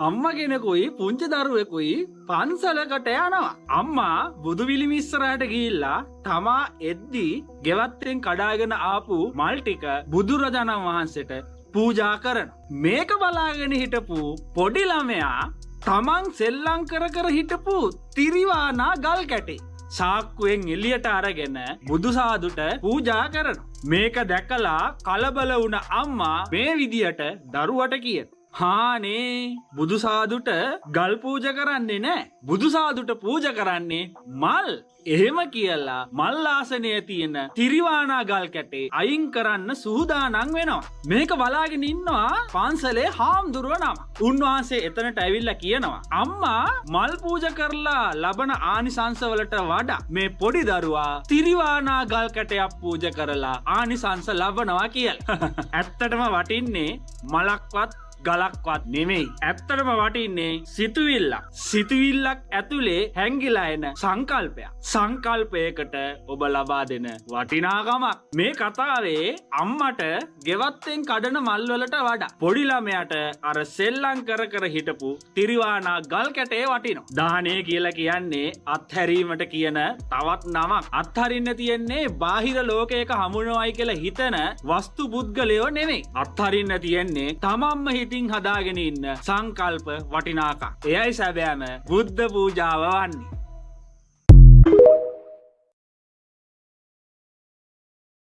අම්මා කෙනෙකුයි පුංචි දරුවෙකුයි පන්සලකට යනවා. අම්මා බුදු විලිම ඉස්සරහට ගිහිල්ලා තමා එද්දි ගෙවත්තෙන් කඩාගෙන ආපු මල් ටික බුදුරජාණන් වහන්සේට පූජා කරනවා. මේක බලාගෙන හිටපු පොඩි ළමයා තමන් සෙල්ලම් කර හිටපු තිරිවානා ගල් කැටේ සාක්කුවෙන් එළියට අරගෙන බුදුසාදුට පූජා කරනවා. මේක දැකලා කලබල වුණ අම්මා මේ විදියට දරුවට කියනවා. හානේ බුදුසාදුට ගල් පූජ කරන්නේ නෑ. බුදුසාදුට පූජ කරන්නේ මල්. එහෙම කියලා මල් ආසනයේ තියෙන තිරිවානා ගල් කැටේ අයින් කරන්න සූදානම් වෙනවා. මේක බලාගෙන ඉන්නවා පන්සලේ හාමුදුරුවෝ නම. උන්වහන්සේ එතනට ඇවිල්ලා කියනවා අම්මා මල් පූජ කරලා ලබන ආනිසංස වලට වඩා මේ පොඩි දරුවා තිරිවානා ගල් කැටයක් පූජ කරලා ආනිසංස ලබනවා කියලා. ඇත්තටම වටින්නේ මලක්වත් ගලක්වත් නෙමෙයි. ඇත්තටම වටින්නේ සිතුවිල්ලක්. සිතුවිල්ලක් ඇතුලේ හැංගිලා එන සංකල්පයක්. සංකල්පයකට ඔබ ලබා දෙන වටිනාකමක්. මේ කතාවේ අම්මට ගෙවත්තෙන් කඩන මල් වලට වඩා පොඩි ළමයාට අර සෙල්ලම් කර හිටපු තිරිවානා ගල් කැටේ වටිනවා. දාහනේ කියලා කියන්නේ අත්හැරීමට කියන තවත් නමක්. අත්හරින්න තියෙන්නේ බාහිර ලෝකයක හමුනවයි කියලා හිතන වස්තු පුද්ගලයෝ නෙමෙයි. අත්හරින්න තියෙන්නේ තමන්ම ඉතින් හදාගෙන ඉන්න සංකල්ප වටිනාකම්. එයයි සැබෑම බුද්ධ පූජාව වන්නේ.